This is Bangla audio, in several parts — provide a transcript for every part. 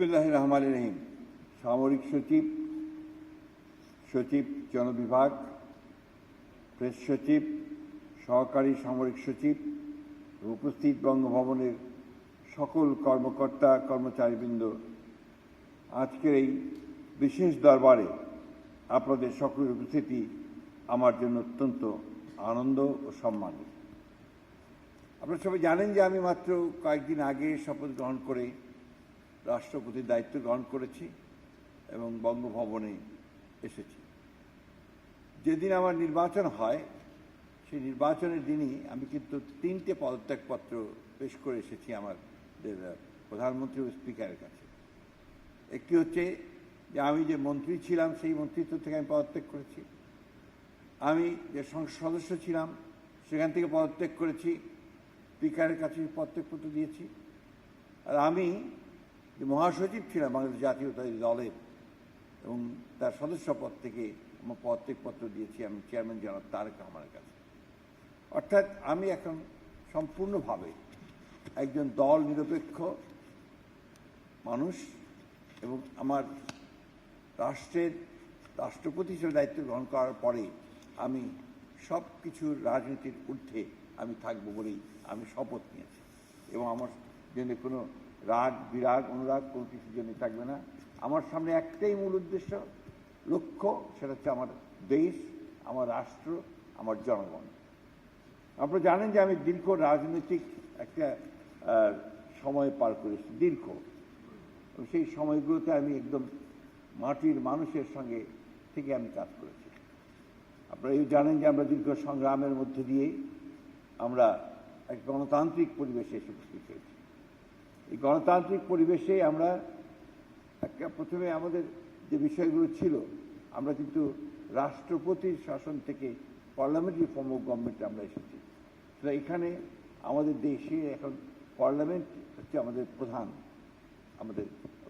বিসমিল্লাহির রহমানির রহিম। সামরিক সচিব, সচিব জনবিভাগ, প্রেস সচিব, সহকারী সামরিক সচিব, উপস্থিত বঙ্গভবনের সকল কর্মকর্তা কর্মচারীবৃন্দ, আজকের এই বিশেষ দরবারে আপনাদের সকলের উপস্থিতি আমার জন্য অত্যন্ত আনন্দ ও সম্মানিত। আপনারা সবাই জানেন যে আমি মাত্র কয়েকদিন আগে শপথ গ্রহণ করে রাষ্ট্রপতির দায়িত্ব গ্রহণ করেছি এবং বঙ্গভবনে এসেছি। যেদিন আমার নির্বাচন হয় সেই নির্বাচনের দিনই আমি কিন্তু 3টে পদত্যাগপত্র পেশ করে এসেছি আমাদের প্রধানমন্ত্রী ও স্পিকারের কাছে। একটি হচ্ছে যে আমি যে মন্ত্রী ছিলাম সেই মন্ত্রিত্ব থেকে আমি পদত্যাগ করেছি, আমি যে সংসদ সদস্য ছিলাম সেখান থেকে পদত্যাগ করেছি, স্পিকারের কাছে পদত্যাগপত্র দিয়েছি। আর আমি যে মহাসচিব ছিলাম বাংলাদেশ জাতীয়তাবাদী দলের এবং তার সদস্য পদ থেকে আমার পদত্যাগপত্র দিয়েছি আমি চেয়ারম্যান জনাব তারেক রহমানের কাছে। অর্থাৎ আমি এখন সম্পূর্ণভাবে একজন দল নিরপেক্ষ মানুষ এবং আমার রাষ্ট্রপতি হিসেবে দায়িত্ব গ্রহণ করার পরে আমি সব কিছুর রাজনীতির ঊর্ধ্বে আমি থাকবো বলেই আমি শপথ নিয়েছি এবং আমার জন্য কোনো রাগ বিরাগ অনুরাগ কোনো কিছুর জন্য থাকবে না। আমার সামনে একটাই মূল উদ্দেশ্য, লক্ষ্য, সেটা হচ্ছে আমার দেশ, আমার রাষ্ট্র, আমার জনগণ। আপনারা জানেন যে আমি দীর্ঘ রাজনৈতিক একটা সময় পার করেছি, দীর্ঘ। সেই সময়গুলোতে আমি একদম মাটির মানুষের সঙ্গে থেকে আমি কাজ করেছি। আপনারা এই জানেন যে আমরা দীর্ঘ সংগ্রামের মধ্যে দিয়ে আমরা এক গণতান্ত্রিক পরিবেশে এসে উপস্থিত হয়েছি। এই গণতান্ত্রিক পরিবেশে আমরা প্রথমে আমাদের যে বিষয়গুলো ছিল, আমরা কিন্তু রাষ্ট্রপতির শাসন থেকে পার্লামেন্টারি ফর্ম অফ গভর্নমেন্টে আমরা এসেছি। তো এখানে আমাদের দেশে এখন পার্লামেন্ট হচ্ছে আমাদের প্রধান, আমাদের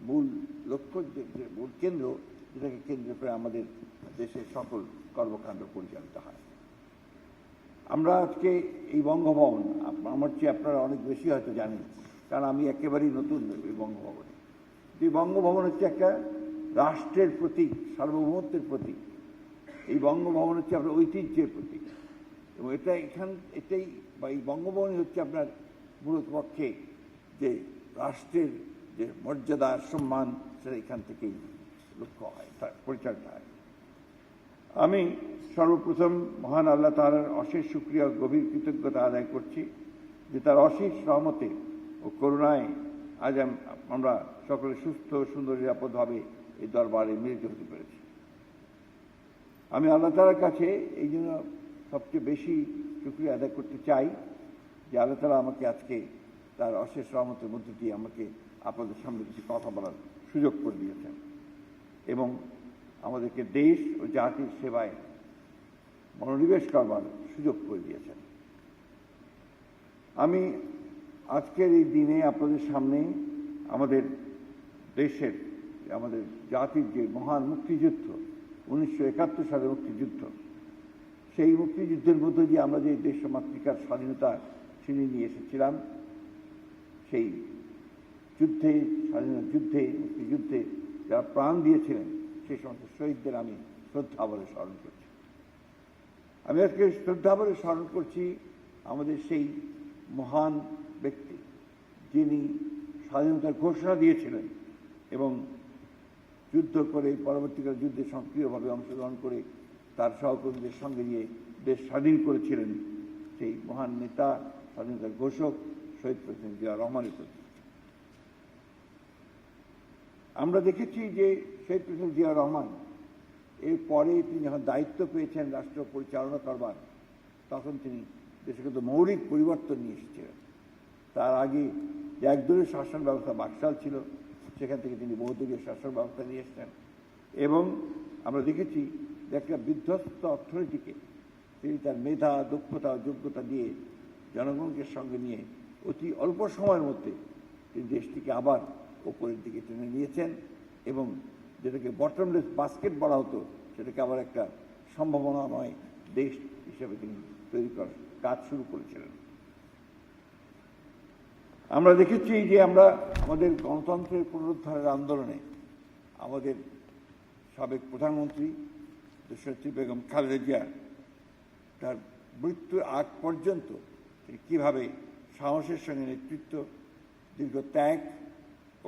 মূল লক্ষ্য, যে মূল কেন্দ্র, যেটাকে কেন্দ্র করে আমাদের দেশের সকল কর্মকাণ্ড পরিচালিত হয়। আমরা আজকে এই বঙ্গভবন, আমার চেয়ে আপনারা অনেক বেশি হয়তো জানেন, কারণ আমি একেবারেই নতুন এই বঙ্গভবনে। এই বঙ্গভবন হচ্ছে একটা রাষ্ট্রের প্রতীক, সার্বভৌমত্বের প্রতীক। এই বঙ্গভবন হচ্ছে আপনার ঐতিহ্যের প্রতীক এবং এটাই বা এই বঙ্গভবনই হচ্ছে আপনার মূলত পক্ষে যে রাষ্ট্রের যে মর্যাদা সম্মান, সেটা এখান থেকেই লক্ষ্য হয়, পরিচালিত হয়। আমি সর্বপ্রথম মহান আল্লাহ তাআলার অশেষ শুকরিয়া ও গভীর কৃতজ্ঞতা আদায় করছি যে তার অশেষ রহমতে ও করুণায় আজ আমরা সকলে সুস্থ সুন্দর নিরাপদভাবে এই দরবারে মিলিত হতে পেরেছি। আমি আল্লাহ তাআলার কাছে এই জন্য সবচেয়ে বেশি শুকরিয়া আদায় করতে চাই যে আল্লাহ তাআলা আমাকে আজকে তার অশেষ রহমতের মধ্য দিয়ে আমাকে আপনাদের সামনে কিছু কথা বলার সুযোগ করে দিয়েছেন এবং আমাদেরকে দেশ ও জাতির সেবায় মনোনিবেশ করবার সুযোগ করে দিয়েছেন। আমি আজকের এই দিনে আপনাদের সামনে আমাদের দেশের, আমাদের জাতির যে মহান মুক্তিযুদ্ধ, 1971 সালের মুক্তিযুদ্ধ, সেই মুক্তিযুদ্ধের মধ্য দিয়ে আমরা যে দেশ মাতৃকার স্বাধীনতা ছিনিয়ে নিয়ে এসেছিলাম, সেই যুদ্ধে, স্বাধীনতা যুদ্ধে, মুক্তিযুদ্ধে যারা প্রাণ দিয়েছিলেন সেই সমস্ত শহীদদের আমি শ্রদ্ধাভরে স্মরণ করছি। আমি আজকে শ্রদ্ধাভরে স্মরণ করছি আমাদের সেই মহান ব্যক্তি যিনি স্বাধীনতার ঘোষণা দিয়েছিলেন এবং যুদ্ধ করে পরবর্তীকালে যুদ্ধে সক্রিয়ভাবে অংশগ্রহণ করে তার সহকর্মীদের সঙ্গে নিয়ে দেশ স্বাধীন করেছিলেন সেই মহান নেতা, স্বাধীনতার ঘোষক শহীদ প্রেসিডেন্ট জিয়া রহমানের প্রতি। আমরা দেখেছি যে শহীদ প্রেসিডেন্ট জিয়া রহমান এরপরে তিনি যখন দায়িত্ব পেয়েছেন রাষ্ট্র পরিচালনা করবার, তখন তিনি দেশে কিন্তু মৌলিক পরিবর্তন নিয়ে এসেছিলেন। তার আগে যে একদলীয় শাসন ব্যবস্থা বাকশাল ছিল, সেখান থেকে তিনি বহুদলীয় শাসন ব্যবস্থা নিয়ে এসেছেন এবং আমরা দেখেছি যে একটা বিধ্বস্ত অর্থনীতিকে তিনি তার মেধা, দক্ষতা, যোগ্যতা দিয়ে জনগণকে সঙ্গে নিয়ে অতি অল্প সময়ের মধ্যে তিনি দেশটিকে আবার ওপরের দিকে টেনে নিয়েছেন এবং যেটাকে বটমলেস বাস্কেট বলা হতো, সেটাকে আবার একটা সম্ভাবনাময় দেশ হিসেবে তিনি তৈরি করার কাজ শুরু করেছিলেন। আমরা দেখেছি যে আমরা আমাদের গণতন্ত্রের পুনরুদ্ধারের আন্দোলনে আমাদের সাবেক প্রধানমন্ত্রী দেশনেত্রী বেগম খালেদা জিয়া তার মৃত্যুর আগ পর্যন্ত তিনি কীভাবে সাহসের সঙ্গে নেতৃত্ব, দীর্ঘ ত্যাগ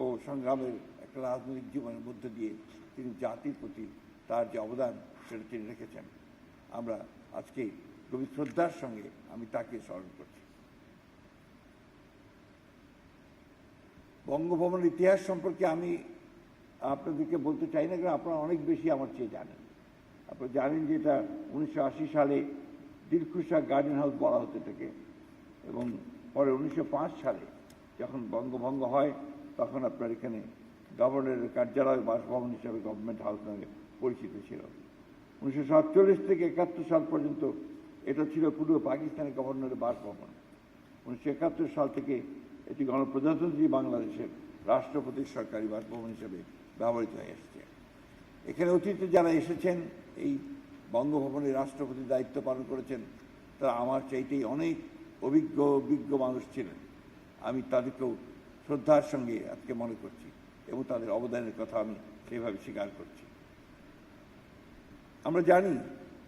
ও সংগ্রামের একটা রাজনৈতিক জীবনের মধ্য দিয়ে তিনি জাতির প্রতি তার যে অবদান সেটা তিনি রেখেছেন। আমরা আজকে গভীর শ্রদ্ধার সঙ্গে আমি তাকে স্মরণ করছি। বঙ্গভবনের ইতিহাস সম্পর্কে আমি আপনাদেরকে বলতে চাই না, কারণ আপনারা অনেক বেশি আমার চেয়ে জানেন। আপনারা জানেন যে এটা 1980 সালে দিলখুশা গার্ডেন হাউস বলা হতে থাকে এবং পরে 1905 সালে যখন বঙ্গভঙ্গ হয় তখন আপনার এখানে গভর্নরের কার্যালয় বাসভবন হিসাবে গভর্নমেন্ট হাউস নামে পরিচিত ছিল। 1947 থেকে 71 সাল পর্যন্ত এটা ছিল পূর্ব পাকিস্তানের গভর্নরের বাসভবন। 1971 সাল থেকে এটি গণপ্রজাতন্ত্রী বাংলাদেশের রাষ্ট্রপতির সরকারি বাসভবন হিসেবে ব্যবহৃত হয়ে এসেছে। এখানে অতীতে যারা এসেছেন এই বঙ্গভবনের রাষ্ট্রপতির দায়িত্ব পালন করেছেন তারা আমার চাইতেই অনেক অভিজ্ঞ মানুষ ছিলেন। আমি তাদেরকেও শ্রদ্ধার সঙ্গে আজকে মনে করছি এবং তাদের অবদানের কথা আমি সেইভাবে স্বীকার করছি। আমরা জানি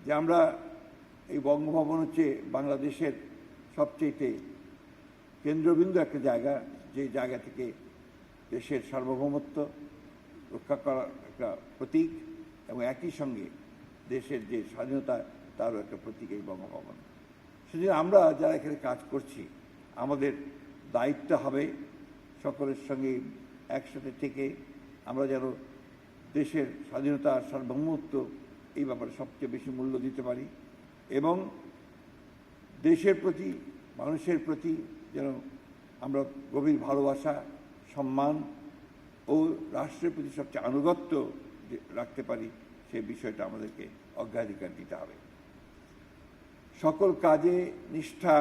যে আমরা এই বঙ্গভবন হচ্ছে বাংলাদেশের সবচেয়ে কেন্দ্রবিন্দু একটা জায়গা, যে জায়গা থেকে দেশের সার্বভৌমত্ব রক্ষা করার একটা প্রতীক এবং একই সঙ্গে দেশের যে স্বাধীনতা তারও একটা প্রতীক এই বঙ্গভবন। সেজন্য আমরা যারা এখানে কাজ করছি আমাদের দায়িত্ব হবে সকলের সঙ্গে একসাথে থেকে আমরা যেন দেশের স্বাধীনতা সার্বভৌমত্ব এই ব্যাপারে সবচেয়ে বেশি মূল্য দিতে পারি এবং দেশের প্রতি মানুষের প্রতি যেন আমরা গভীর ভালোবাসা, সম্মান ও রাষ্ট্রের প্রতি সবচেয়ে আনুগত্য রাখতে পারি, সেই বিষয়টা আমাদেরকে অগ্রাধিকার দিতে হবে। সকল কাজে নিষ্ঠা,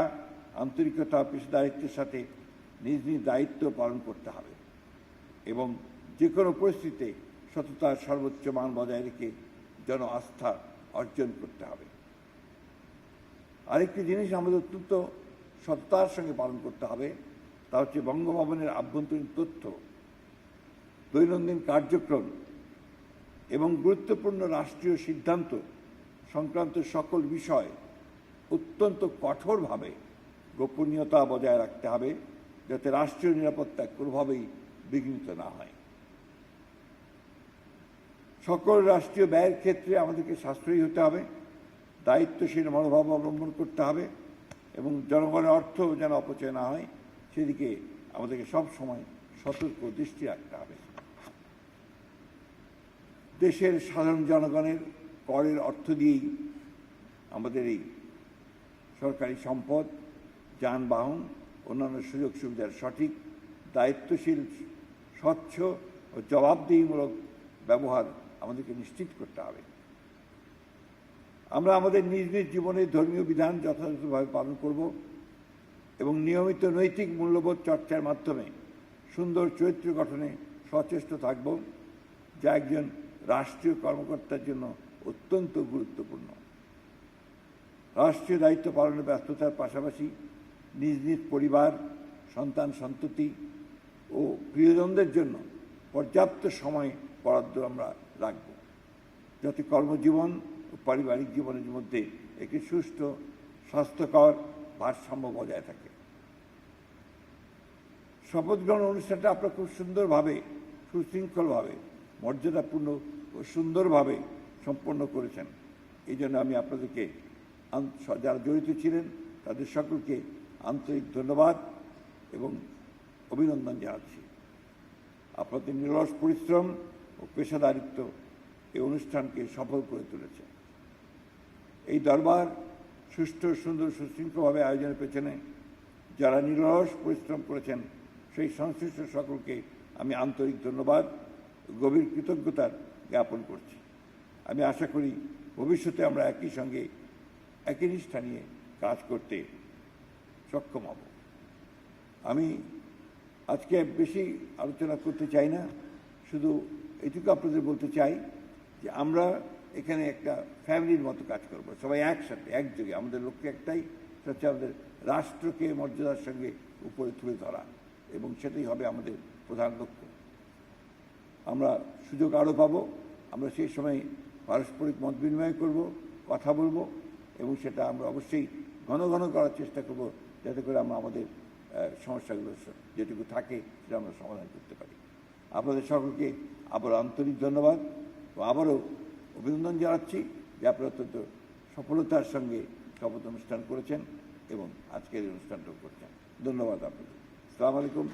আন্তরিকতা, পেশাদারিত্বের সাথে নিজ নিজ দায়িত্ব পালন করতে হবে এবং যে কোনো পরিস্থিতিতে সততার সর্বোচ্চ মান বজায় রেখে জন আস্থা অর্জন করতে হবে। আরেকটি জিনিস আমাদের অত্যন্ত সততার সঙ্গে পালন করতে হবে, তা হচ্ছে বঙ্গভবনের আভ্যন্তরীণ তথ্য, দৈনন্দিন কার্যক্রম এবং গুরুত্বপূর্ণ রাষ্ট্রীয় সিদ্ধান্ত সংক্রান্ত সকল বিষয় অত্যন্ত কঠোরভাবে গোপনীয়তা বজায় রাখতে হবে, যাতে রাষ্ট্রীয় নিরাপত্তা কোনোভাবেই বিঘ্নিত না হয়। সকল রাষ্ট্রীয় ব্যয়ের ক্ষেত্রে আমাদেরকে সাশ্রয়ী হতে হবে, দায়িত্বশীল মনোভাব অবলম্বন করতে হবে এবং জনগণের অর্থ যেন অপচয় না হয় সেদিকে আমাদেরকে সব সময় সতর্ক দৃষ্টি রাখতে হবে। দেশের সাধারণ জনগণের করের অর্থ দিয়েই আমাদের এই সরকারি সম্পদ, যানবাহন, অন্যান্য সুযোগ সুবিধার সঠিক, দায়িত্বশীল, স্বচ্ছ ও জবাবদিহিমূলক ব্যবহার আমাদেরকে নিশ্চিত করতে হবে। আমরা আমাদের নিজ নিজ জীবনের ধর্মীয় বিধান যথাযথভাবে পালন করব এবং নিয়মিত নৈতিক মূল্যবোধ চর্চার মাধ্যমে সুন্দর চরিত্র গঠনে সচেষ্ট থাকব, যা একজন রাষ্ট্রীয় কর্মকর্তার জন্য অত্যন্ত গুরুত্বপূর্ণ। রাষ্ট্রীয় দায়িত্ব পালনের ব্যস্ততার পাশাপাশি নিজ নিজ পরিবার, সন্তান সন্ততি ও প্রিয়জনদের জন্য পর্যাপ্ত সময় বরাদ্দ আমরা রাখব, যাতে কর্মজীবন ও পারিবারিক জীবনের মধ্যে একটি সুষ্ঠু স্বাস্থ্যকর ভারসাম্য বজায় থাকে। শপথ গ্রহণ অনুষ্ঠানটা আপনারা খুব সুন্দরভাবে, সুশৃঙ্খলভাবে, মর্যাদাপূর্ণ ও সুন্দরভাবে সম্পন্ন করেছেন। এই জন্য আমি আপনাদেরকে, যারা জড়িত ছিলেন তাদের সকলকে আন্তরিক ধন্যবাদ এবং অভিনন্দন জানাচ্ছি। আপনাদের নিরলস পরিশ্রম ও পেশাদারিত্ব এই অনুষ্ঠানকে সফল করে তুলেছে। এই দরবার সুষ্ঠু, সুন্দর, সুশৃঙ্খলভাবে আয়োজনের পেছনে যারা নিরলস পরিশ্রম করেছেন সেই সংশ্লিষ্ট সকলকে আমি আন্তরিক ধন্যবাদ, গভীর কৃতজ্ঞতা জ্ঞাপন করছি। আমি আশা করি ভবিষ্যতে আমরা একই সঙ্গে একই নিষ্ঠা নিয়ে কাজ করতে সক্ষম হব। আমি আজকে বেশি আলোচনা করতে চাই না, শুধু এটুকু আপনাদের বলতে চাই যে আমরা এখানে একটা ফ্যামিলির মতো কাজ করব, সবাই একসাথে একযোগে। আমাদের লক্ষ্য একটাই, সেটা হচ্ছে আমাদের রাষ্ট্রকে মর্যাদার সঙ্গে উপরে তুলে ধরা এবং সেটাই হবে আমাদের প্রধান লক্ষ্য। আমরা সুযোগ আরও পাবো, আমরা সেই সময় পারস্পরিক মত বিনিময় করব, কথা বলবো, এবং সেটা আমরা অবশ্যই ঘন ঘন করার চেষ্টা করব, যাতে করে আমরা আমাদের সমস্যাগুলো যেটুকু থাকে সেটা আমরা সমাধান করতে পারি। আপনাদের সকলকে আবার আন্তরিক ধন্যবাদ ও আবারও অভিনন্দন জানাচ্ছি যে আপনারা অত্যন্ত সফলতার সঙ্গে শপথ অনুষ্ঠান করেছেন এবং আজকের এই অনুষ্ঠানটাও করছেন। ধন্যবাদ আপনাদের। আসসালামু আলাইকুম।